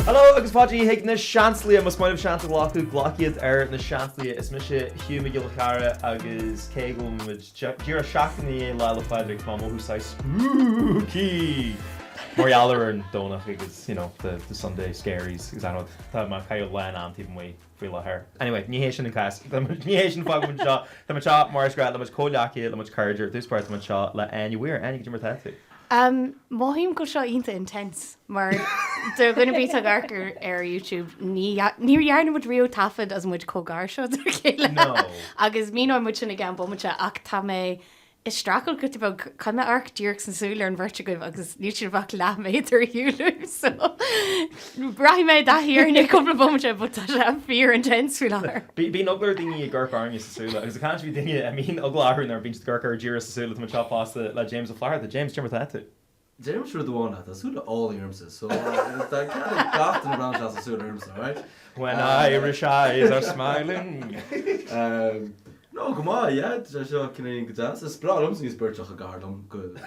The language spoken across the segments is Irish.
Hello, agus fáidí hiag na Seansálaithe mas maidh seanta ghlachu ghlaciad na Seansálaithe is mise Hugh me Gilchara agus cégum dúra seachnaí le feidir má móthúsáid spooky Morialar an donach agus, the Sunday scaries because I know that my Kyle Lan and even way feel like her. Anyway, ní hééis sin an class. Ní hééis sin fág mun seo. Tá man seo Morris Grant, le much cólaci, le much courageir, this part man seo le Áine weir, Áine go mar taithú. Máim go seo ínta intense, mar they're going to be tag arcar YouTube. Níor dhearna mud rio tafad as muid cógar seo ar chéile. No. Agus mí nó muid sin gan bomate ach tá mé is stracail go tí bag chuna arc dúrach san súla an bhirte go agus ní sin bhach leamh ar hiúlú so braithí mé dathíarna cúpla bomate but tá sé fíor intense fiú láir. Bhín oglar daoine I gcurc airne sa súla, agus a can't bhí daoine a mín ogláthún ar bhín gcurcar díra sa súla tá seo fásta le James O'Flaherty, James Jimmer taithú. James sure the one that Sula all Irmsa, so that kind of got in around as a Sula Irmsa, right? When Irish eyes are smiling. No, come on, yeah, just show Canadian guitars. It's problems he's birch a garden. Good.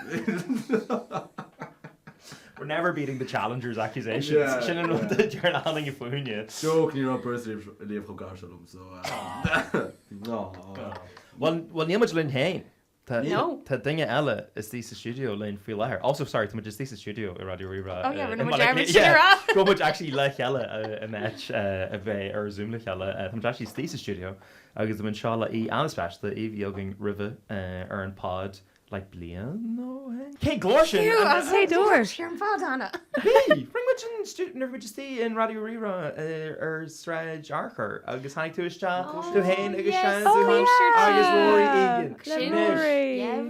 We're never beating the challengers' accusations. Shouldn't know that you're not having a phone yet. Joke, you're not birthday leave for Garshalom, so no. Well, Neil Lynn Hain. No. Tá dinge eile is tí sa studio lein fí lethir. Also, sorry, tá just tí sa studio I Raidió Rí-Rá. Oh yeah, we're not German shit. Go much actually le cheile a match a bheith ar Zoom le cheile. Tá actually tí sa studio agus man seo le I anspéiste I bheogging rive ar an pod like blian no hey glósin You as hey door. You're in fád hana. Hey, bring much in student never just see in Raidió Rí-Rá ar Strage Archer agus hanig tú ista tú hain agus shan agus Rory Egan.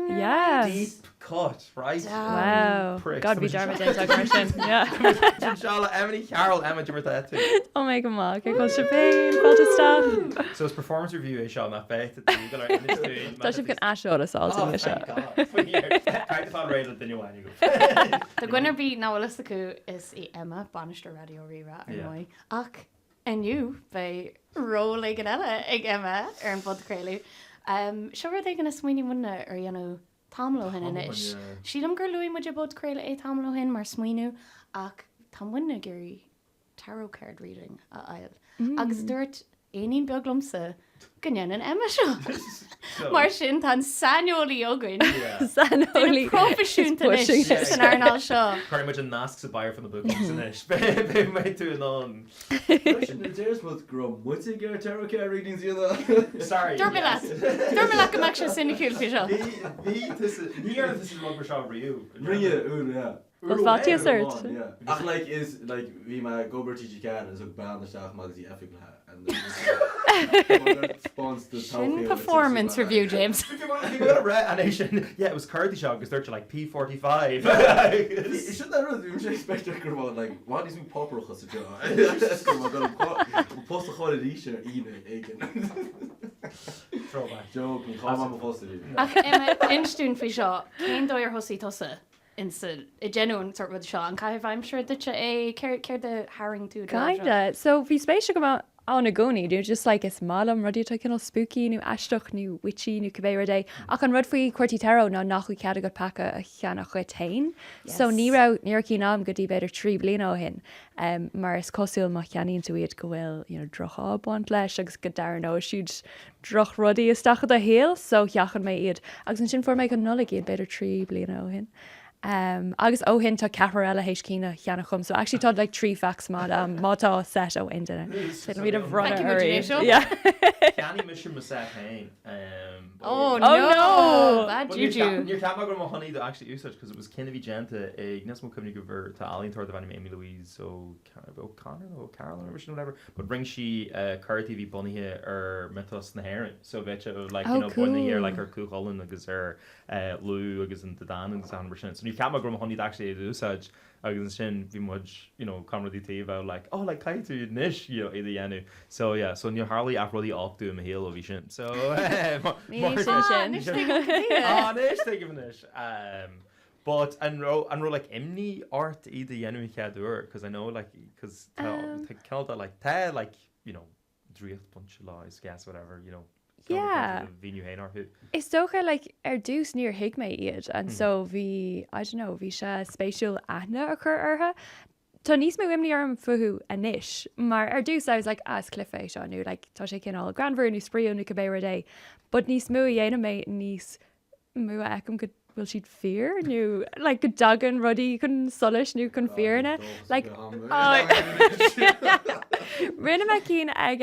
Yes. Deep cut, right? Wow. Pricks. God be Dermot in Christian. Yeah. Seansálaithe, Emma Ní Chearúil, Emma Jimmer taithú. Oh my god, okay, go Champagne, fáilte stuff. So it's performance review is Sean that faith that you got Tá sib gan asio a salt in the show. Kind of fun rated than you want you go. The gwinner be nálas acu is I Emma bainisteoir Raidió Rí-Rá ar nói ach aniu by róla gan eile ag Emma ar an phodchraoladh. Seo rud ag an swinine muna ar dhéanú tamlo hin inis. Siadam gur luí muid phodchraoladh é tamlo hin mar smuoinú ach tá muna gurí tarot card reading a ail. Agus dúirt éonín beag lomsa gannean an Emma seo. Mar sin tá sanolí ogain. Sanolí. Profisiúnta inis san airnáil seo. Very much a nasc a buyer from the book inis. Be made to an on. There's what grow mutig your tarot card readings Sorry. Dormilach go mac sinnicúil fi seo. This is what we're showing for you. Bring it, yeah. Wat vat je search? Yeah. Ach, like, is, like, wie my Gober TG can is ook baan de staag mag die effing and Shin performance review, James. Yeah, it was Curdy Shaw because they're like P45. You should never do expect to like what is me popper was a job. Post a whole edition even. Throwback. Joke, I'm post it. Ach, Emma, instún fi seo, cén dóir hosí tosa in a genuine sort of seo, and I'm sure that you care the herring too. Kinda. So fi spéisi go on a goni, do just like is malam rudi to kind of spooky new ashtoch new witchy new cabera day. Ach an rud fui quartitero na nach we cad got paca a chiana chutain. So ni ra nearki nam goody better tree blino hin. Maris cosil machani into it go well, droch want lesh agus gadar no shoot droch ruddy is stach the hill, so yachan me id. Agus an sin for make a nullig better tree blino hin. Agus ó hin tá caparella hééis cína cheanna chum, so actually tá like 3 facts mátá set ó indine. Fit mí a bhronna Ceanní mission me set hain. Oh no! Bad juju. Níor ceap go má honey actually úsach because it was Kennedy Genta ag nesmó cumní go bhir tá Alíonn Tóir bhanim Amy Louise so O'Connor or Caroline or whatever, but bring she Car TV bunithe ar mythos na hairing, so betcha like bunny here like her cúcholin agus her Lou agus an Déanann agus an mar sin. So ní ceap go má honey actually úsach agus sin bhí much comedy TV like like caiitú nish iad dhéanú. So yeah, so níor Harley afrodí áchtú am héal ó bhí sin. So but and ro like imni art either yenu chadur because I know like because tell that like ta like drift bunch of lies gas whatever yeah vinu hain or who it's okay like dús near higme iad and so vi I don't know vi speisial ana occur arha Tá níos mé imní arm fuú a níis, mar ar dús I was like, as clifé seo nú, like, tá sé cinál granbhar nú spríú nú go béir dé, but níos mú dhéana mé níos mú ecem go bhfuil siad fear nú, like, go dagan rudí chun solis nú chun fearna, like, rinne me cín ag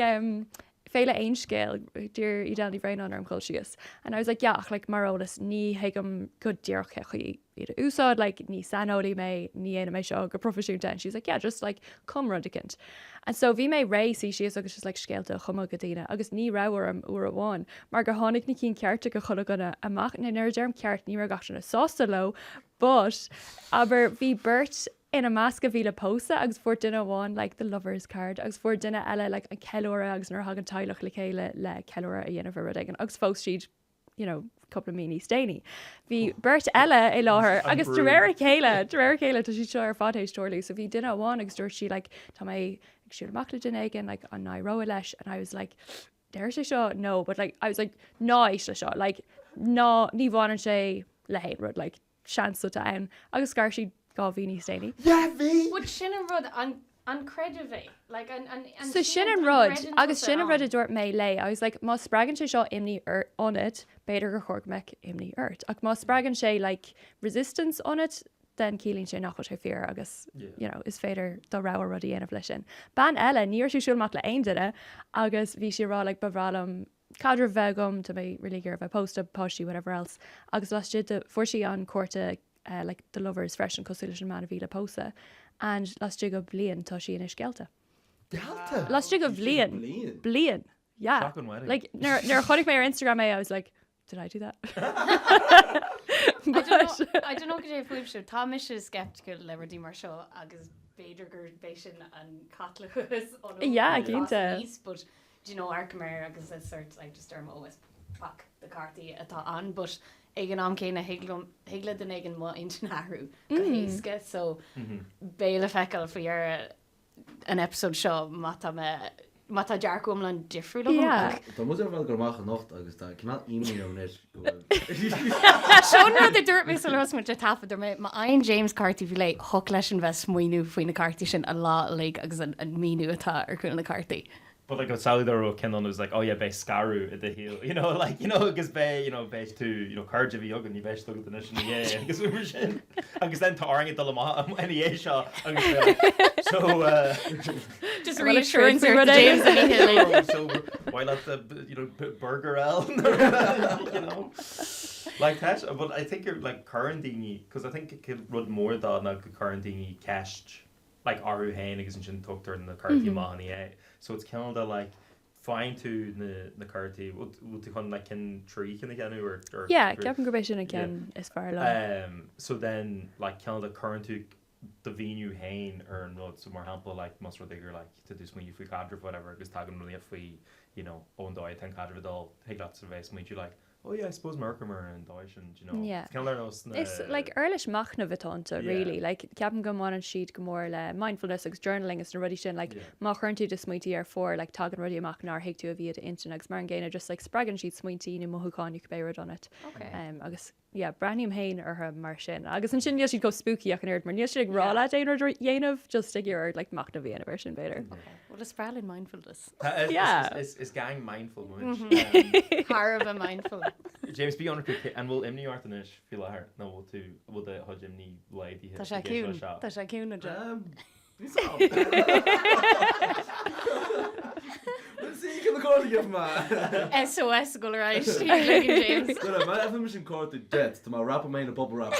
féile ein scéil dúr I déanní bhrein an arm colisigus. And I was like, yaach, like, marolalas, ní heigem go dearcha chuí iad úsáid, like, ní sanóí mé, ní éana mé seo go profisiúnta. And she's like, yeah, just, like, come rudicant. And so bhí mé réí si agus just, like, scéalta chuma go dtíine, agus ní ráhar am uair amháin, mar go tháinig ní cín cearta go chula gona amach na nuair dearm ceart ní ra gachna sásta lo, but aber bhí burt ina másca bhí le pósa agus fuór duine bháin like the lovers card agus fuór duine eile like an ceúra agus nar hagan tailech le chéile le ceúra a dhéanamh rudagan agus fós siad couple of mini stainy. Bhí burt eile é láthair agus réir chéile tá si seo ar fadéis stoirlú, so bhí duine bháin agus dúir si like tá mé ag siúr amach le duine aigen like an naróa leis, and I was like déir sé seo no, but like I was like ná is le seo like ná ní bháin sé le héin rud like seansa ta ann agus scar si gá bhíní stainy. Yeah, bhí. Bud sin an rud an credivé like an so sin an rud agus sin an rud a dúirt mé lei. I was like má spragan sé seo imní on it beidir go chóg meic imní ort ach má spragan sé like resistance on it den cílín sé nach sé fear agus you know is féidir do rá rudí aanamh lei sin. Ban eile níor siúisiúach le aon duine agus bhí si rá like bhrálam cadre bhegum to mé rilígur bheith posta postí whatever else agus las fuair si an cuarta like the lovers fresh and cosúla an man a bhí le pósa and las go blian tá sí ina scéalta. Delta. Las go blian. Yeah. Shocking wedding. Like near chodig mé ar Instagram I was like, did I do that? I don't know go dé fuimsú tá mis is skeptical le ruí mar seo agus beidir gur bééis sin an catlachas Yeah, cínta. but do you know Arcamir agus is sort like just derm always fuck the carty atá an but igen am céine higle den igen má intinarú go héisce so béle fecal faoar an episode seo mata dearcum le difriú Yeah. Tá mu bhil gur mácha nocht agus tá cinál imíis Seanra de dúirt mé sos mu tafa mé má ein James Carty bhí le hoc leis an bheith smuoinú faoin na carty sin a lá le agus an míú atá ar chun na carty. But like Salidor Kendall was like, oh yeah, bay Scaru at the heel, you know, like because bay, bay to Cardiff Yogan, you bay look at the nation, yeah, because we were in, because then touring at the Lama and the Asia, so just reassuring Sir James and Hill. So why not the Burger L, like that? But I think you're like quarantining because I think it could run more than like quarantining cashed. Like Aru Hain agus sin tuchttar na cartí máí é. So it's kind of like fine to na cartí will to kind like can tree can again or yeah ceapan go sin again is far long. So then like kind of the current to the venue Hain or not so more hample like must rather like to do when you free cadre whatever because tagging really if we own doi 10 cadre dal take lots of ways you like oh yeah I suppose Mercumer and Deutsch and yeah. It's kind of It's like earlish machna vitanta really like ceapan go máin an siad go mór le mindfulness agus journaling is na rudí sin like má chuintú de smuointí ar for like tagan rudí amach nar hiictú a bhí a internet agus mar an ggéine just like spragan siad smuointí na mothúáin go béad on it. Okay. Agus yeah branium hain ar her mar sin agus an sin siad go spooky ach an aird mar níos siad ag rála déanamh dhéanamh just ag ar like machna bhí an version better. Well it's spralin mindfulness. It's gang mindful Har of a mindful. James be on and will Emma Ní Chearúil feel her no will the Hugh lady Tá sé cún job. Sí can call you ma. SOS go ráis James. Ma efm sin cóta jet tá má rap mé na bubble wrap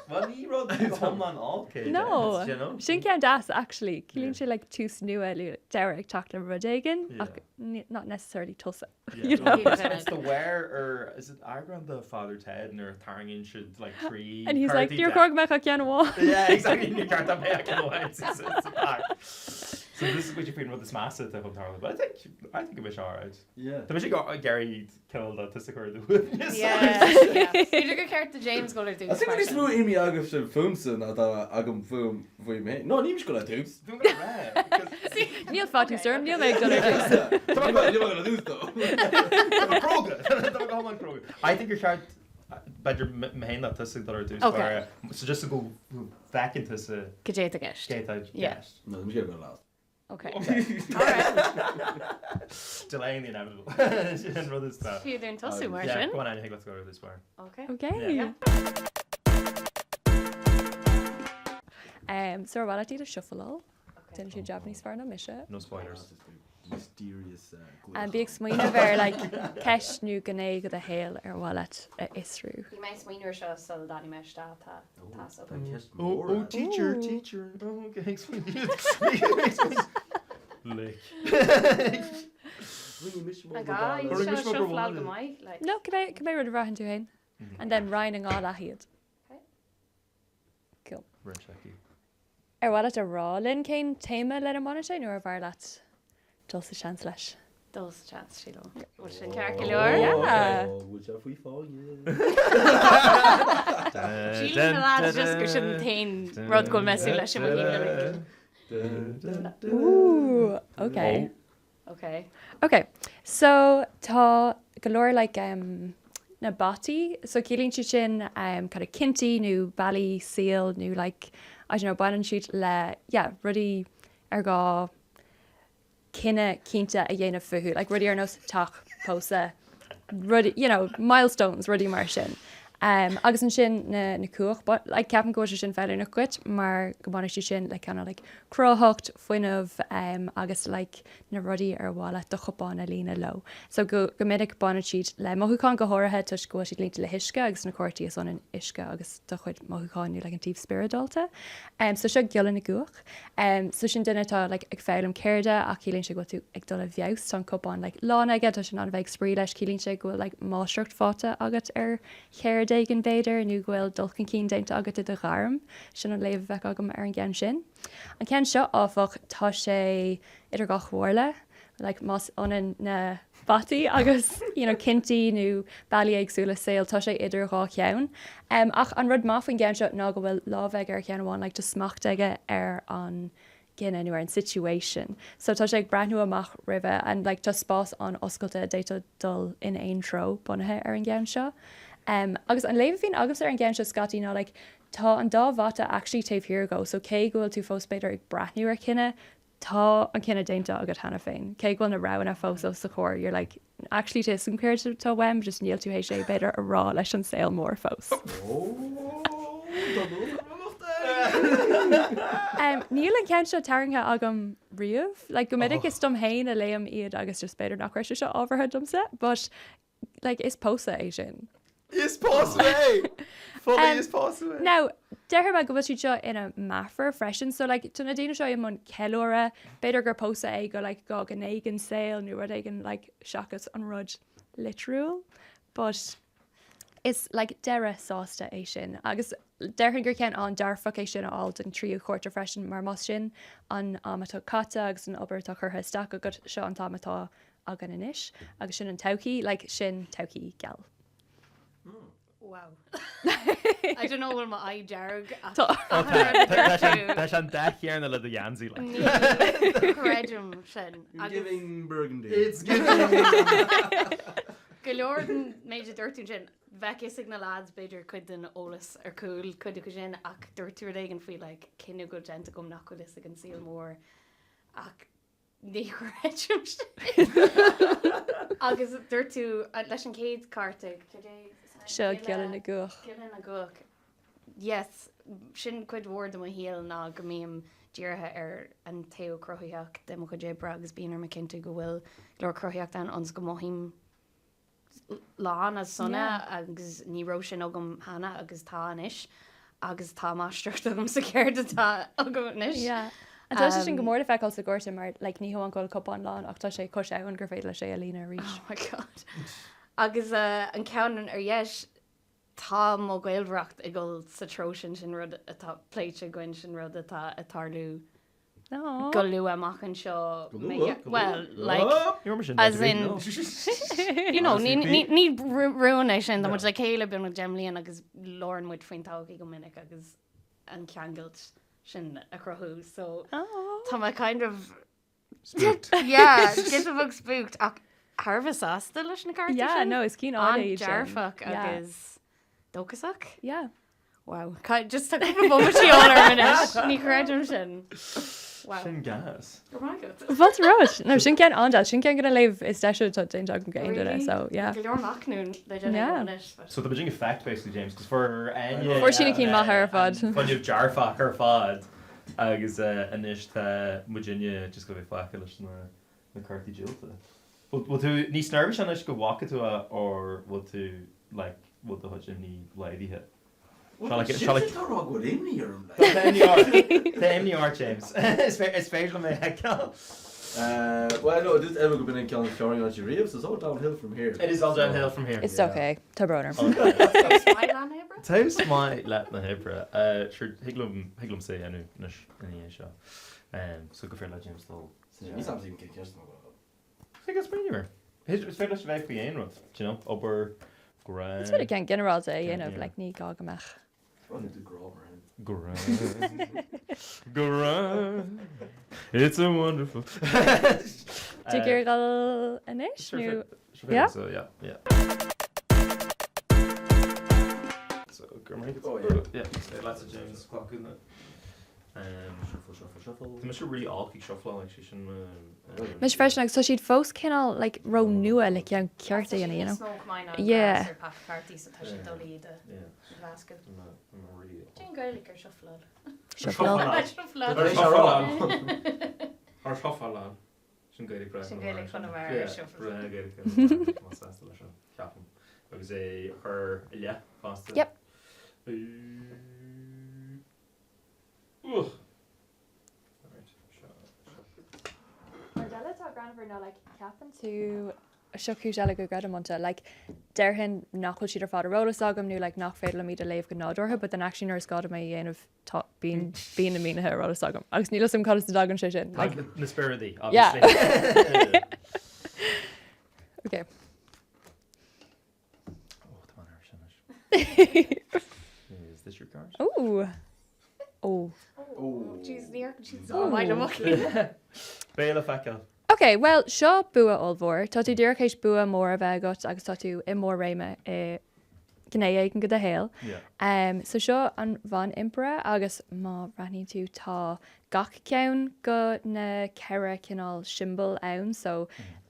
well ní rud homeland all No sin cean das actually cílín sé like tú nua Derek tala rudégan ach not necessarily tusa. It's the where or is it eagrán the father Ted and targin should like tree and he's like you're going back again wall. Yeah exactly you can't have back it's a pack. So this is what you're feeling with this massive type of target, but I think it was alright. Yeah. The mission got Gary killed that to secure the wood. Yeah. You go care to James go do. I think when it's more Amy agus sin fumson at agam fum for me. No, níos go do. Don't get red. Neil Fatty sir, Neil make gonna do. You're gonna do though. I think you're better main that to do. So just to go Vacant is a Gajéit a gist. skate out Yeah. guest. No, I'm going to go last. Okay. Delaying the inevitable. And run this stuff. Fiú dún tosú mar Yeah, sin. go on, I think let's go to this one. Okay. Okay. Yeah. So bhil tí a shuffle den siú Japanese fear na mise. No spoilers. Mysterious. An bhíag smuoine bhar le ceisnú ganné go a héal ar bhile isrú. Bhí mé smuoinú seo sol daní me tá Oh, teacher. Oh, okay, explain. Lick. flag go mai like No, can I rud a rahan tú hain? And then Ryan an gá lehiad. Okay. Cool. Run checky. Ar bhile a rálinn cén téime le a mana sé nuair bhar leat dul sa sean leis. Dul's chance she lo. Bhil sin cearca leor. Yeah. Which have we fall, yeah. Síl na lá just gur sin tain rud go meú leis sem Ooh, okay. Okay. Okay, so tá golóir like na batí, so cílín si sin kind of cinti nó bailí seal nó like I don't know banan siút le rudí ar gá cinenne cínta a dhéanamh fuú, like rudí ar nos tach pósa rudí, milestones rudí mar sin. Agus an sin na cuach, but like ceapan go sin féidir na cuit, mar gobána si sin like kind of like crothcht foioinmh agus like na rudí ar bhála do chopána lína lo. So go minic bána siad le mothúáin go háirithe tus go siad líta le hisce agus na cuairtaí is an isce agus do chuid mothúáinú le an tíb spiridalta. So se gealan na cuach. So sin duine tá like ag féilm céirde a cílín se go tú ag dul a bheos tan copán like lána aige tá sin an bheith sprí leis cílín se go like mástrucht fáta agat ar chéir an béidir nu ghfuil dulchan cí déint agat a gharm sin an léomh bheith agam ar an gceann sin. An ceann seo áfach tá sé idir gá chmhórla, like más an na batí agus cinti nó bailí agsúla saoil tá sé idir gá ceann. Ach an rud má fan gceann seo ná go bhfuil lábheith ar cheanháin le smacht aige ar an gine nu ar an situation. So tá sé ag brethnú amach ribh an like tá spás an oscailta déta dul in aon tro bunathe ar an gceann seo. Agus an léomh hín agus ar an gceann seo scatí ná like tá an dábhata actually taobh go, so cé gohfuil tú fós beidir ag brethnú ar cinenne tá an cinenne dénta agat hena féin. Cé gohfuil na rána fós ó sa chóir, you're like actually tá some céir tá weim just níl tú hééis sé beidir a rá leis an saoil mór fós. Níl an cean seo tarinthe agam riamh, like go minic is dom héin a léam iad agus just beidir nach chuir seo ábharthe domsa, but like is pósa é sin. Is possible. Fully is possible. Now, deir me go bhfuil seo ina mathar freisin, so like tuna daine seo im an ceóra, beidir gur pósa é go like go an éigen saoil nu rud éigen like seachas an rud literal, but is like deire sásta é sin. Agus deirhan gur cean an darfach é sin áil den tríú chuirte freisin mar más sin an amatá cata agus an obairtá chutha staach agat seo an támatá agan inis, agus sin an taucií, like sin taucií geall. Wow. I don't know what my eye jarg. That's an death here and the Yanzi like. Correct sin. You're giving burgundy. It's giving. Galorden major dirty sin. Vecchia signal lads beidir could den olas or cool could you sin ac dirty and feel like kinda good gent gum nacolis again seal more ac ní correct. Agus dirty leis an céad cartig today. Seo cealan na guach. Cealan na guach. Yes, sin cuid word am héal ná go míam díortha ar an taobh crothaíocht de mo go dé bragus bíonar me cinnte go bhfuil leor crothaíocht an ons go mohím lán as sunna agus níró sin agam hana agus tá anis agus tá mástrucht agam sa céir tá agam anis. Yeah. And tá sin go mór feáil sa gcuirte mar le ní an gáil copán lán ach tá sé cos ann gur féile sé a lína rí. Oh my god. Agus an ceanan ar dhéis tá má gailreacht I go sa trosin sin rud atá pléite goin sin rud atá atarlú go lu amach an seo well like as in ní ruúna sin mu le chéile bu na gemlíon agus lorn muid faointáí go minic agus an ceangailt sin a crothú so tá kind of Spooked. yeah get a bug spooked ach Harvest asta leis na carta Yeah, no, is cín á Jarfach agus dócasach? Yeah. Wow. Just a couple of bumatí all ar minute. Ní creadim sin. Wow. Sin gas. Bhil rush. No, sin cean andal, sin cean gonna leibh is deisiú tá daon teag an gcéine, so yeah. Go leor macnún le dé it. So the beginning fact basically, James, because for For sinna cín maith ar fad. Fun you've jarfach ar fad agus inis tá Virginia just go bh facha leis na cartaí díolta. Will tú níos nervous an is go walk tú or will tú like will the hudge ní leidíthe? Emma Ní James. It's fair to me. Well, no, it is ever been in Hugh and James, so it's all downhill from here. It is all downhill from here. It's okay. Tá broner. Taos my let na hebra. Sure, higlum say anu nish any seo. So go for let James though. He's something kick yesterday. I think it's pretty near. It's fair to say for you know, you know, upper grand. It's what again general day, you know, like ní gagamach. Running to Grover. Grand. It's a wonderful. Do you gal anish? Yeah. So yeah. So yeah. Lots of James clock, isn't it? Shuffle. Must really awkward shuffle like she shouldn't. Mis fresh like so she'd fós kinda like ro nua like young carty and you know. Yeah. Shuffle. Or shuffle. Sin gaelig bra. Sin gaelig chun amara shuffle. Agus é her yeah, fast. Yep. Mardella tá granver ná like capan tú seú eile go gradamonta like deirhin nachhol siad ar fád a rólas agam nú like nach féidir le míad a léomh go nádortha, but then actually nuair scáda mé dhéanamh bíon na mínathe rólas agam. Agus nílas am cholas dagan sé sin. Like na spiridaí, obviously. Yeah. Okay. Oh, tá mar Is this your card? Oh. Jeez, she's all mine amach. Béla fecal. Okay, well, seo bua olmhór, tá tú dúrchéis bua mór a bheith agat agus tá tú I mór réime gné éigen go a héal. So seo an bhain impra agus má raní tú tá gach ceann go na ceire cinál simbol ann, so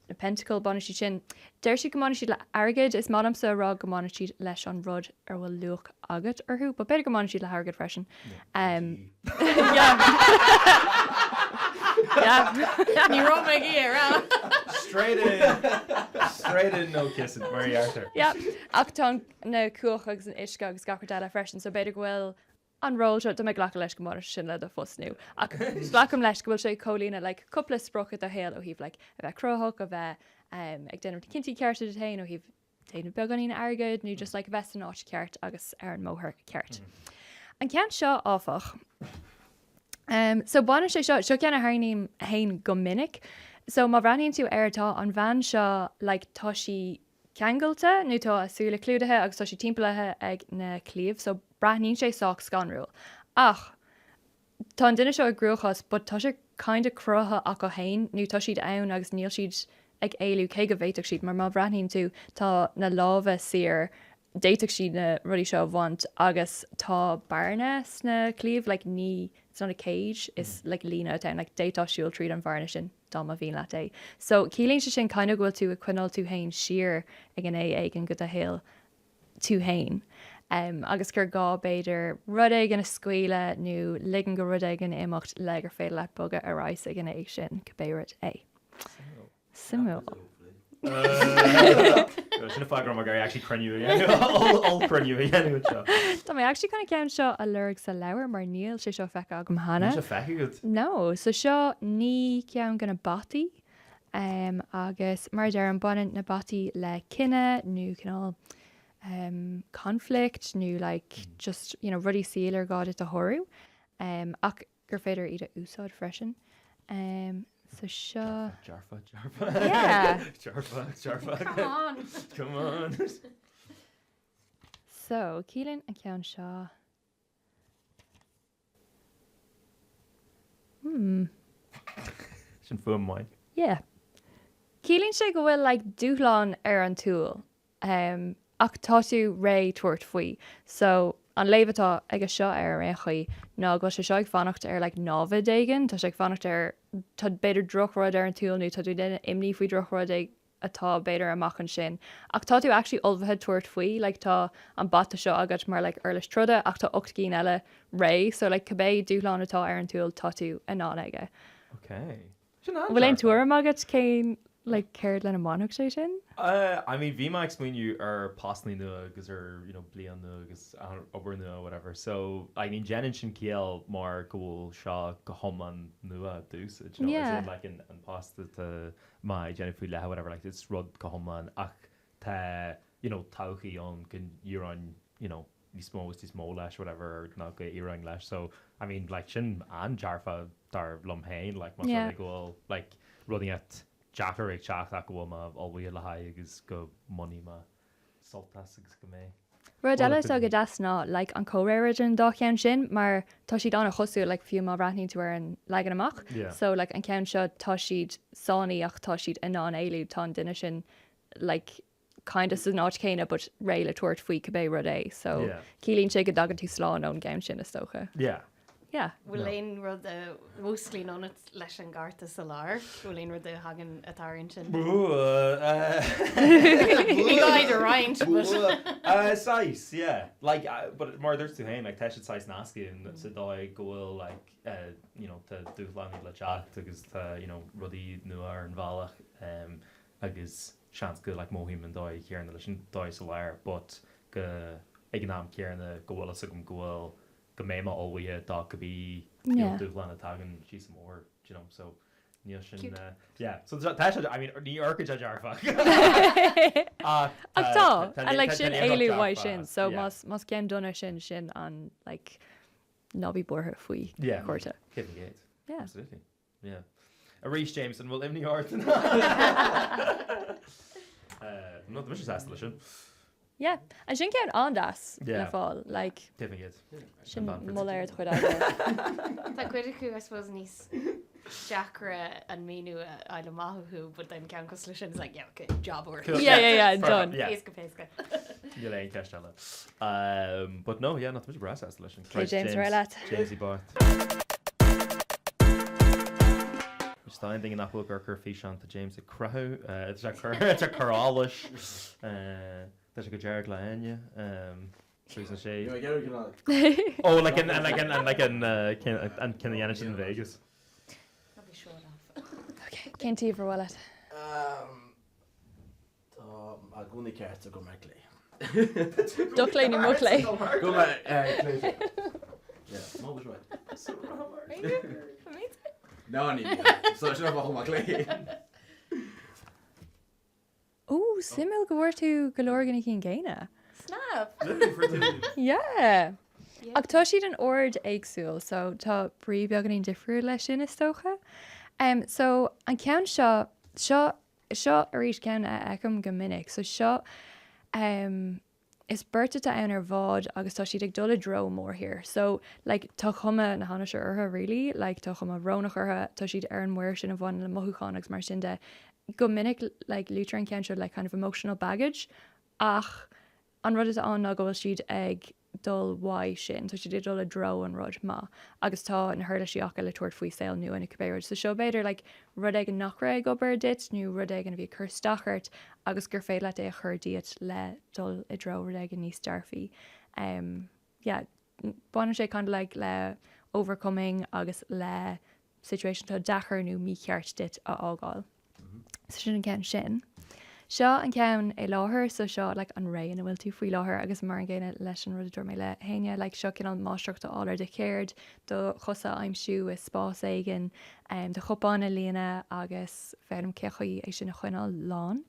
na pentacle banistí sin. Deir si go manistí le agad is madam sa rá go manistí leis an rud ar bhfuil luach agat arthú, but beidir go manistí le agad freisin. Yeah. Ní rá me gé Straight in, no kissing, Mary Arthur. Yeah. Ach tá na cuach agus an isca agus gachar deile freisin, so beidir gohfuil an roll shot do me ghlacha leis go mar sin le a fusnú. Ach glacham leis go bhfuil sé cólína like coupla sprocha a héal ó híh like a bheith crothach a bheith ag denir cinnti ceart a tain ó híh taanú beganín agad nó just like a bheith an áit ceart agus ar an móthir ceart. An cean seo áfach. So bána sé seo ceanna hairním hain go minic. So má bhraíonn tú airtá an bhean seo like tá si ceangalta nó tá asúla clúdathe agus tá si timpplaithe ag na clíomh, so braithníonn sé sách scanrúil. Ach, tá duine seo ag grúchas, but tá sé kinda crutha ach go hain, nó tá siad ann agus níl siad ag éilú cé go bhéiteach siad, mar má bhraithníonn tú tá na lábha sir déiteach siad na rudí seo bhaint agus tá barna sna clíomh like ní it's not a cage, it's like lína atá like déitá siúil tríd an bharna sin dá a bhíon le é. So cílíonn se sin caiine ghfuil tú a cuineál tú hain siar ag an é ag an go a héal tú hain. Agus gur gá beidir rud ag an na scuile nó ligan go rud ag an imacht le gur féile le bogad a ráis ag an é sin go béirid é. Simú. Sinna fágra mar actually cruniú all cruniú seo. Tá mé actually chuna ceann seo a lurg sa leabhar mar níl sé seo fecha agam hana. Seo fecha good. No, so seo ní ceann gona batí agus mar dear an banan na batí le cinenne nó cinál conflict nó like just you know ruddy sílar gád a thorú ach gur féidir iad a úsáid freisin. So sure. Jarfa. Yeah. Jarfa. Come on. So, Keelan and Ceann Shaw. Sin fun mine. Yeah. Keelan sé go bhfuil like dúláán ar an túl. Ach táú ré tuairt faoi. So, an léomhatá ag seo ar réchaí ná go sé seoag fannacht ar le náha dégan, Tá sé fannacht ar tá beidir drochráid ar an túúlnú tá tú déine imní faoi drochráid ag atá beidir amach an sin. Ach tá tú actually olbhathe tuairt faoi, like tá an bata seo agat mar like arlas truda ach tá 8 cín eile ré, so like cabbé dúláán atá ar an túúil tá tú in ná aige. Okay. Bhfuil éon túair agat cé like céir le amánach sé sin? I mean, bhí má explainú ar pásnaí nua agus ar blian nua agus obair nua whatever. So I mean Jeanann sin céal mar gohfuil seo go thoman nua dús. Yeah. Like an pasta to my Jeanann faoi le whatever, like it's rud go thoman ach tá tauchaí an gon iarán ní smó leis whatever ná go iarán leis. So I mean like sin an jarfa dar lumhain like mas gohfuil like running at Jackar ag teach a go bhfuil má bhfuil le haid agus go money má soltas agus go mé. Rud eile a go deasná le an córéir an dóchean sin, mar tá siad anna chosú le fiú má ratní tú ar an legan amach. So like an cean seo tá siad sánaí ach tá siad in an éilú tá duine sin like kind of san áit céine, but réile tuairt faoi cabbé rud é. So cílíonn sé go dagan tú sláán ón gceann sin is tócha. Yeah. Bhfuil éon rud a bhúslí nó leis an garta sa lár, bhfuil éon rud a hagan atáirn sin. Bhí gáid a roint, Sais, yeah. Like, but mar dúirt tú hain, like, teisiid sais nasci and sa dóid gohfuil, like, tá dúchláí le teacht agus tá, rudí nua ar an bhealach agus seans go, like, móhím an dóid chéarna leis an dóid sa bhair, but go ag an am chéarna gohfuil a gom gohfuil go mé má óhaithe dá go bhí dúchláán atágan sí sa mór, so níl sin so I mean ní orcaid a dearfach ach tá a le sin éilúhhaid sin so mas cean donna sin an like nobby borthe faoi cuarta. Kevin absolutely a Rhys James and will Emma Ní Chearúil not the mission lei sin. Yeah, and sin cean andas le fáil, like sin moléir chuid aige. Tá cuidir acu I suppose níos Jackra an míú eile maithú, but then cean cos sin is like, okay, job work. Yeah, done. Péasca. You'll ain't catch that. But no, not much brass as listen. James Raylat. Jamesy Bart. Stein thing in that book or fish on to James a crow. It's a coralish. There's a good Jared Laanya. Susan Shea. Oh, like in Kenny Anderson in Vegas. I'll be short off. Okay, can't see for wallet. A gúna ceart a go mar clé. Duckley ní muckley. Go mar clé. Yeah, small was right. So No, ní. So sin bh mar clé. Oh, simil go bhfuir tú go leor ganna cín géine. Snap. Yeah. Ach tá siad an ord éagsúil, so tá brí beaganí difriú lei sin is tócha. So an cean seo a rís cean a ecem go minic, so seo is berta ann ar bhád agus tá siad ag dul a dro mór here. So like tá chuma na hána se ortha really, like tá chuma rónach ortha, tá siad ar an muir sin a bhain le mothúchan agus mar sin de go minic like lútar an cean seo like kind of emotional baggage ach an rud is an ná gohfuil siad ag dul wai sin, so siad dul a dro an rud má agus tá an thuirla siacha le tuairt faoi saoil nu in a cabbéir. So seo beidir like rud ag an nachra ag obair dit nu rud ag an bhí chur stachart agus gur féad le é a chur díat le dul i dro rud ag an níos starfií. Bána sé kind of like le overcoming agus le situation tá dachar nu mí cheart dit a ágáil. So sin an cean sin. Seo an cean é láthair, so seo like an ré an bhfuil tú faoi láthair agus mar an ggéine leis an rud mé le haine like seo cin an máisteachta álar de céird do chosa aimsú is spás éigen de chopána líana agus fearm cechaí é sin na chuinál lán.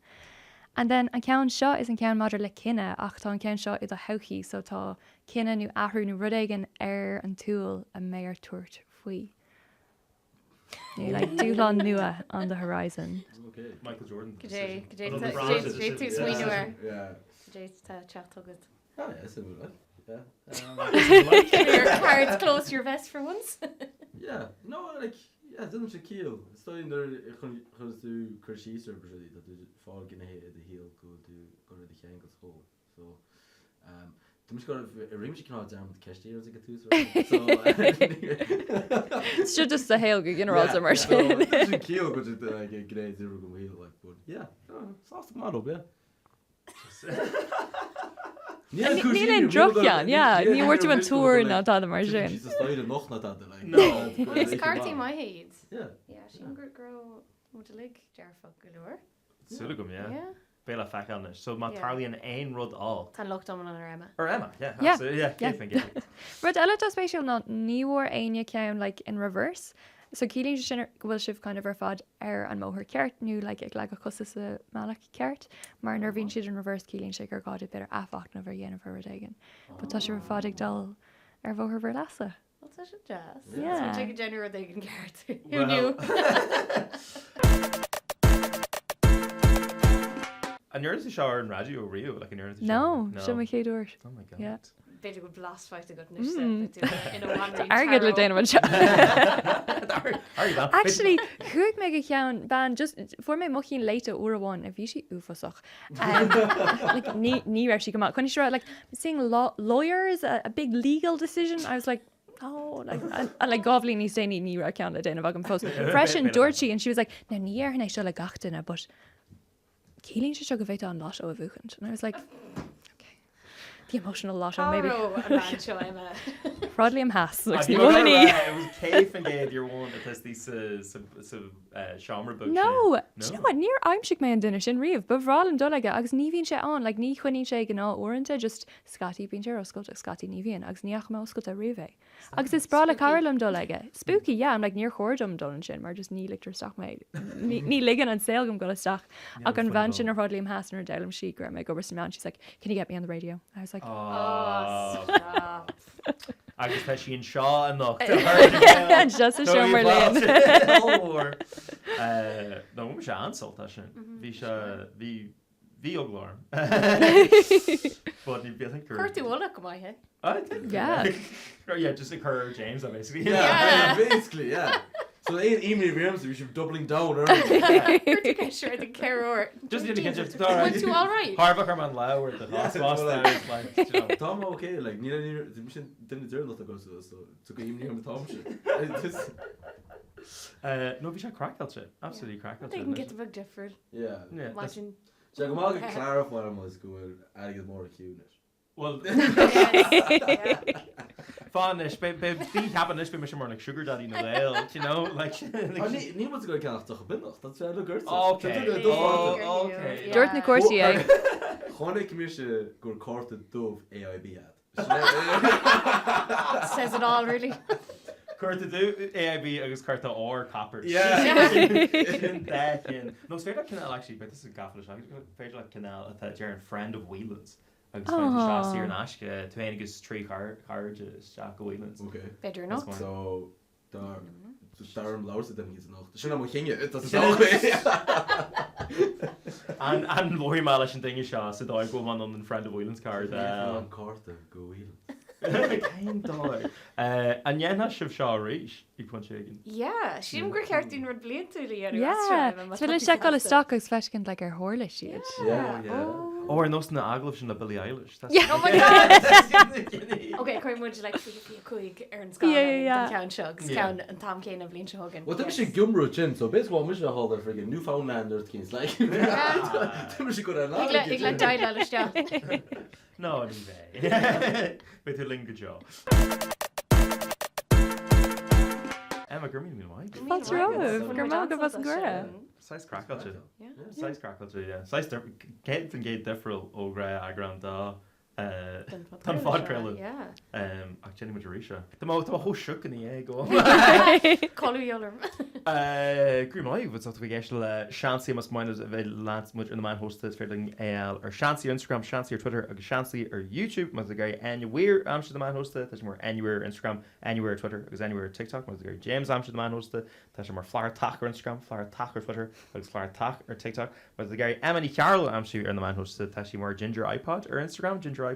And then an cean seo is an cean maidir le cinenne ach tá an cean seo is a hechaí, so tá cinenne nó ahrú nó rud éigen ar an túil a méar tuairt faoi. Like dúláán nua on the horizon. Okay. Michael Jordan. G'day tú swinúir. G'day tá chat tugad. Oh yeah, it's a good Your cards close to your vest for once. Yeah, no, like didn't Shaquille. It's still in there. Chus tú chuirsí ar brisí that fáil gine the heel go to the ankles hole. So Tú go rim cí ná dearm ceistí go tú Si just a héil go gginráil mar sin. cío go gréid go bhíil le bud. Sásta má be. Níl drochian, ní bhirtu an túir ná tá mar sin. Stoide noch na dat. Is cartí mai héad? Ja, sin gur gro mu a lig dearfa goúir. Súla gom, Béla feáne, so má tarlíonn aon rud á. Tá locht am an Emma. Or Emma, Rud eile tá spéisial ná níhór aine ceann like in reverse. So cílín sin bhfuil sibh kind of ar fad ar an móthir ceart nó like ag le a chusa sa meach ceart, mar nar bhíonn siad an reverse cílín sé gur gáid beidir afhacht na bhar dhéanamh ar aigen. Ba tá sé ar fad ag dal ar bhóthir bhar lasa. Well, such a jazz. Yeah. So take a general they can carrot. Who knew? And you're the shower in Radio Rio, like in your No, show me chéadúir. Oh my god. Yeah. Bit of a blast fight a good niche in a one Argad le déanamh seo. That? Actually, chuig me go cheann ban just for mé mochín leite uaháin a bhí si ufasach. Like ní raibh si go má. Chun sure like seeing lawyers a big legal decision. I was like, oh, like and like Govlin ní sé ní ra ceann le déanamh agam post. Fresh and Dorchi, and she was like, no ní ar hna seo le gachtainna, but Keeling se go bhéit an lot ó a bhuachant. And I was like, okay, the emotional lot maybe. Rodliam Haas. It was Cave and Gade your one that has these genre book. No, do you know what? Near I'm sick me an dinner sin riamh, but bhráil an dul aige agus ní bhíonn sé an, like ní chuinín sé gná orintanta just Scotty bíonn sé oscailt ag Scotty ní bhíonn agus níach me oscailt a riamh. Agus is brála carlam dul aige. Spooky, yeah, I'm like near chórdom dul an sin, mar just ní lictar stach me. Ní ligan an sailgum go stach. Ag an bhain sin ar Rodliam Haas ar Déanann sí gur me go over some man. She's like, can you get me on the radio? I was like, oh, stop. Agus tá sin seo enoch just a show mar leon. No mu sé ansalt sin. Bhí se bhí oglárm. But ní bit Phodchraoladh go maithe. Yeah, just like her James basically. Basically, yeah. So Emma Ní we should doubling down early. Sure, the carrot. Just need to get just Went you all right? Harvard man lower the last like Tom okay, like didn't deserve that to go so took Emma on the Tom shit. No, we should crack that shit. Absolutely crack that They shit. can get the big different. Yeah. Imagine. So I'm going to clarify on my school. I get more acute. Well, fanish, babe, be happiness, be much more like sugar daddy, you know, like. Niemand go gaan toch binnen. Dat zijn de girls. Okay. Dirt na cuairtí é. Gewoon ik mis go korte dove AIB ad. Says it all, really. Curta do AIB agus curta or coppers. Yeah. No, it's fair that canal actually, but this is a gaffle. Fair like canal at that friend of Whelan's. Agus find the shots here in Ashka to agus three carriages Jack Whelan's. Okay. Better not. So daarom luistert hem niet nog. Dus dan ging je. Dat is ook. En Lori Malish and dingy shots. So I go on the friend of Whelan's card. Carter go Whelan. Kein dog. And yeah, not Shiv Shaw Reach. You punch again. Yeah, she didn't go cartoon red blade to the Yeah, so let's check all the stock as fashioned like her horlish sheet. Yeah. Or in those na Aglov and Billie Eilish. Oh my god. Okay, quite much like quick Aaron Scott and Count Shugs, Count and Tom Kane of Lynch Hogan. Well, that should Gumro chin. So basically, what we hold there friggin' Newfoundlanders kids like. That should go down. Ik let die Eilish down. No, anyway. With your lingo jaw. Emma, Gurmeen, me why? What's wrong? Gurmeen, what's Gura? Size crackle, yeah. Size crackle, yeah. Size Kate and Gate different over eagrán da. Tan fhodchraoladh. Yeah. Actually, Majorisha. The whole shook in the egg. Call you Yoller. Grimai, what's up to the Shancy must mind us available last much in the man hosted for the AL or Shancy Instagram, Shancy or Twitter, or Shancy or YouTube. Must the guy anywhere Amshire the man hosted. There's more anywhere Instagram, anywhere Twitter, because anywhere TikTok. Must the guy James Amshire the man hosted. There's more fhodchraoladh or Instagram, fhodchraoladh or Twitter, because fhodchraoladh or TikTok. Must the guy Emma Ní Chearúil Amshire and the man hosted. There's more Ginger iPod or Instagram, Ginger iPod.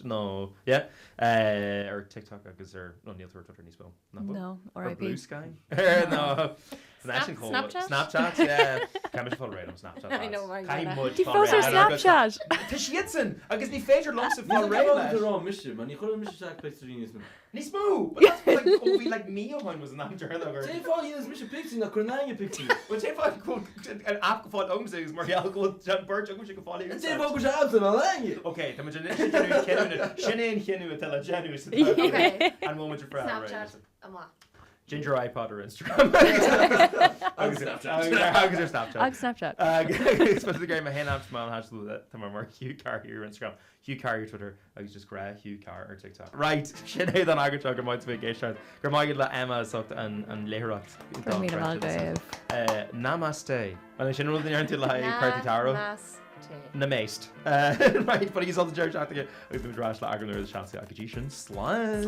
No, yeah, or TikTok because they're no Neil Twitter needs well. No, or Blue Sky. No, Snapchat, yeah. Caimiid fáil réad am Snapchat. I know, Mark, Caim yeah. muid Tí fáil fós ar réad. Snapchat. Tá siad san, agus ní féidir lomsa fáil Fáil réile réad. rá misisi, man ní chuir misisi seach picturínis man. Ní smú! But that's like, oh, we like me of mine was an actor. Té fáil hínas misisi picturí na chunáine picturí. Well, take fáil go an app go fáil omsagus mar geall go John Birch agus go fáil Té fáil go se absan a lengi. Okay, tá muid sin chinú a tell genú Okay. an moment of proud. Snapchat. Emma. Ginger iPod or Instagram. Agus Snapchat. Agus Snapchat. Especially the game of hen apps man has to do that. Tomorrow Hugh Carr here Instagram. Hugh Carr your Twitter. Agus just grab Hugh Carr or TikTok. Right. Sinead an agad go might be géisiart. Gur maigad le Emma socht an léireacht. Namaste. Well, sin rud in le Carty Taro. Na meist. Right, but he's on the church after it. We've been drashed le agan le chance a Slán.